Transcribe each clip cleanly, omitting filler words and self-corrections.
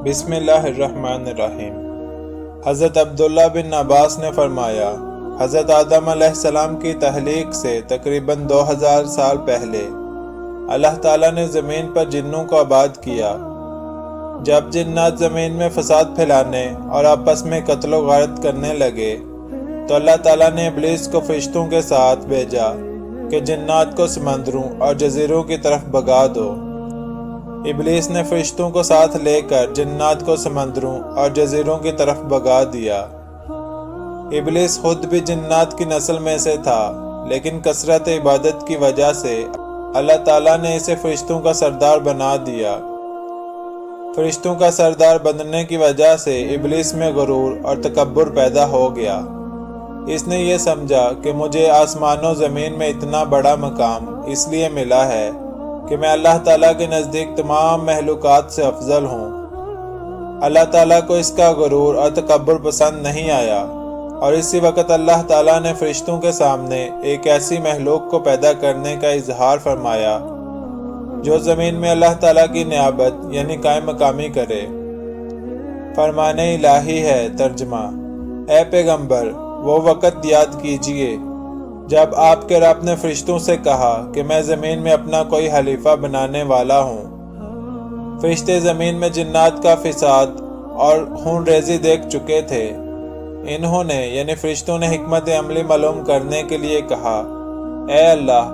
بسم اللہ الرحمن الرحیم۔ حضرت عبداللہ بن عباس نے فرمایا، حضرت آدم علیہ السلام کی تخلیق سے تقریباً 2000 سال پہلے اللہ تعالیٰ نے زمین پر جنوں کو آباد کیا۔ جب جنات زمین میں فساد پھیلانے اور آپس میں قتل و غارت کرنے لگے تو اللہ تعالیٰ نے ابلیس کو فرشتوں کے ساتھ بھیجا کہ جنات کو سمندروں اور جزیروں کی طرف بھگا دو۔ ابلیس نے فرشتوں کو ساتھ لے کر جنات کو سمندروں اور جزیروں کی طرف بھگا دیا۔ ابلیس خود بھی جنات کی نسل میں سے تھا، لیکن کثرت عبادت کی وجہ سے اللہ تعالیٰ نے اسے فرشتوں کا سردار بنا دیا۔ فرشتوں کا سردار بننے کی وجہ سے ابلیس میں غرور اور تکبر پیدا ہو گیا۔ اس نے یہ سمجھا کہ مجھے آسمان و زمین میں اتنا بڑا مقام اس لیے ملا ہے کہ میں اللہ تعالیٰ کے نزدیک تمام مخلوقات سے افضل ہوں۔ اللہ تعالیٰ کو اس کا غرور اور تکبر پسند نہیں آیا، اور اسی وقت اللہ تعالیٰ نے فرشتوں کے سامنے ایک ایسی مخلوق کو پیدا کرنے کا اظہار فرمایا جو زمین میں اللہ تعالیٰ کی نیابت یعنی قائم مقامی کرے۔ فرمان الہی ہے ترجمہ: اے پیغمبر، وہ وقت یاد کیجئے جب آپ کے رب نے فرشتوں سے کہا کہ میں زمین میں اپنا کوئی خلیفہ بنانے والا ہوں۔ فرشتے زمین میں جنات کا فساد اور خون ریزی دیکھ چکے تھے۔ انہوں نے یعنی فرشتوں نے حکمت عملی معلوم کرنے کے لیے کہا، اے اللہ،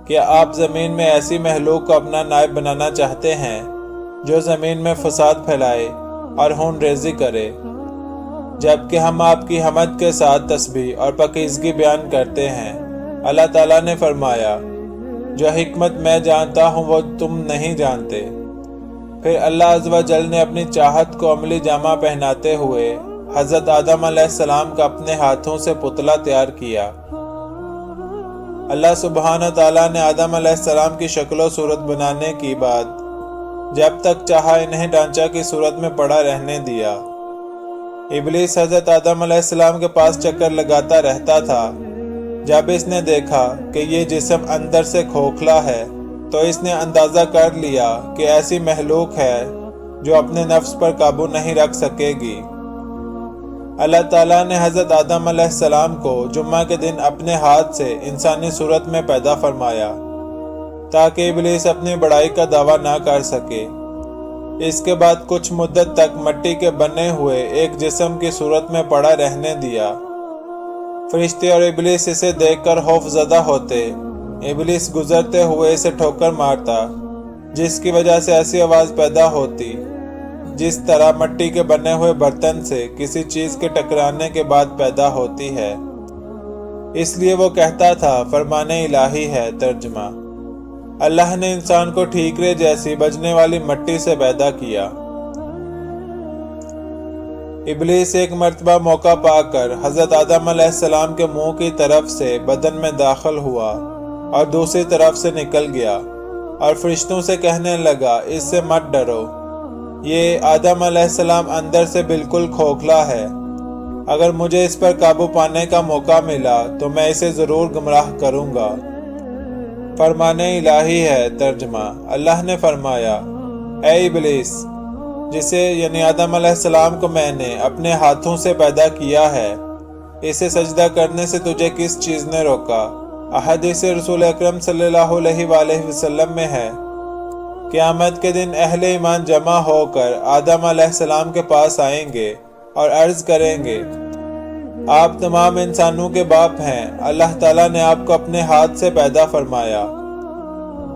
کیا آپ زمین میں ایسی مخلوق کو اپنا نائب بنانا چاہتے ہیں جو زمین میں فساد پھیلائے اور خون ریزی کرے، جبکہ ہم آپ کی حمد کے ساتھ تسبیح اور پاکیزگی بیان کرتے ہیں۔ اللہ تعالیٰ نے فرمایا، جو حکمت میں جانتا ہوں وہ تم نہیں جانتے۔ پھر اللہ عز و جل نے اپنی چاہت کو عملی جامہ پہناتے ہوئے حضرت آدم علیہ السلام کا اپنے ہاتھوں سے پتلا تیار کیا۔ اللہ سبحانہ تعالیٰ نے آدم علیہ السلام کی شکل و صورت بنانے کے بعد جب تک چاہا انہیں ڈھانچہ کی صورت میں پڑا رہنے دیا۔ ابلیس حضرت آدم علیہ السلام کے پاس چکر لگاتا رہتا تھا۔ جب اس نے دیکھا کہ یہ جسم اندر سے کھوکھلا ہے تو اس نے اندازہ کر لیا کہ ایسی مخلوق ہے جو اپنے نفس پر قابو نہیں رکھ سکے گی۔ اللہ تعالیٰ نے حضرت آدم علیہ السلام کو جمعہ کے دن اپنے ہاتھ سے انسانی صورت میں پیدا فرمایا تاکہ ابلیس اپنی بڑائی کا دعویٰ نہ کر سکے۔ اس کے بعد کچھ مدت تک مٹی کے بنے ہوئے ایک جسم کی صورت میں پڑا رہنے دیا۔ فرشتے اور ابلیس اسے دیکھ کر خوف زدہ ہوتے۔ ابلیس گزرتے ہوئے اسے ٹھوکر مارتا، جس کی وجہ سے ایسی آواز پیدا ہوتی جس طرح مٹی کے بنے ہوئے برتن سے کسی چیز کے ٹکرانے کے بعد پیدا ہوتی ہے۔ اس لیے وہ کہتا تھا، فرمان الہی ہے ترجمہ: اللہ نے انسان کو ٹھیکرے جیسی بجنے والی مٹی سے پیدا کیا۔ ابلیس ایک مرتبہ موقع پا کر حضرت آدم علیہ السلام کے منہ کی طرف سے بدن میں داخل ہوا اور دوسری طرف سے نکل گیا، اور فرشتوں سے کہنے لگا، اس سے مت ڈرو، یہ آدم علیہ السلام اندر سے بالکل کھوکھلا ہے۔ اگر مجھے اس پر قابو پانے کا موقع ملا تو میں اسے ضرور گمراہ کروں گا۔ فرمان الہی ہے ترجمہ: اللہ نے فرمایا، اے ابلیس، جسے یعنی آدم علیہ السلام کو میں نے اپنے ہاتھوں سے پیدا کیا ہے، اسے سجدہ کرنے سے تجھے کس چیز نے روکا؟ احادیث رسول اکرم صلی اللہ علیہ وآلہ وسلم میں ہے، قیامت کے دن اہل ایمان جمع ہو کر آدم علیہ السلام کے پاس آئیں گے اور عرض کریں گے، آپ تمام انسانوں کے باپ ہیں، اللہ تعالیٰ نے آپ کو اپنے ہاتھ سے پیدا فرمایا،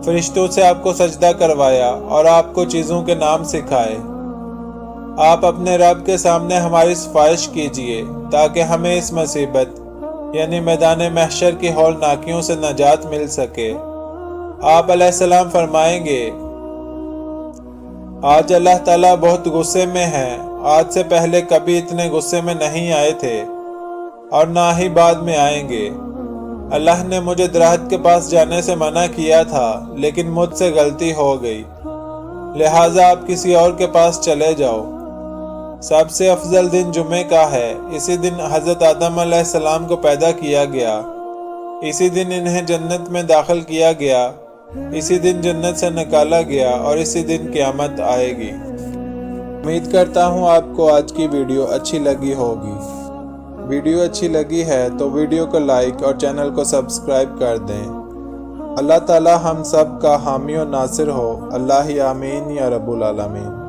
فرشتوں سے آپ کو سجدہ کروایا اور آپ کو چیزوں کے نام سکھائے۔ آپ اپنے رب کے سامنے ہماری سفارش کیجئے تاکہ ہمیں اس مصیبت یعنی میدان محشر کی ہولناکیوں سے نجات مل سکے۔ آپ علیہ السلام فرمائیں گے، آج اللہ تعالیٰ بہت غصے میں ہیں، آج سے پہلے کبھی اتنے غصے میں نہیں آئے تھے اور نہ ہی بعد میں آئیں گے۔ اللہ نے مجھے درخت کے پاس جانے سے منع کیا تھا، لیکن مجھ سے غلطی ہو گئی، لہٰذا آپ کسی اور کے پاس چلے جاؤ۔ سب سے افضل دن جمعے کا ہے، اسی دن حضرت آدم علیہ السلام کو پیدا کیا گیا، اسی دن انہیں جنت میں داخل کیا گیا، اسی دن جنت سے نکالا گیا اور اسی دن قیامت آئے گی۔ امید کرتا ہوں آپ کو آج کی ویڈیو اچھی لگی ہوگی۔ ویڈیو اچھی لگی ہے تو ویڈیو کو لائک اور چینل کو سبسکرائب کر دیں۔ اللہ تعالی ہم سب کا حامی و ناصر ہو۔ اللہ آمین یا رب العالمین۔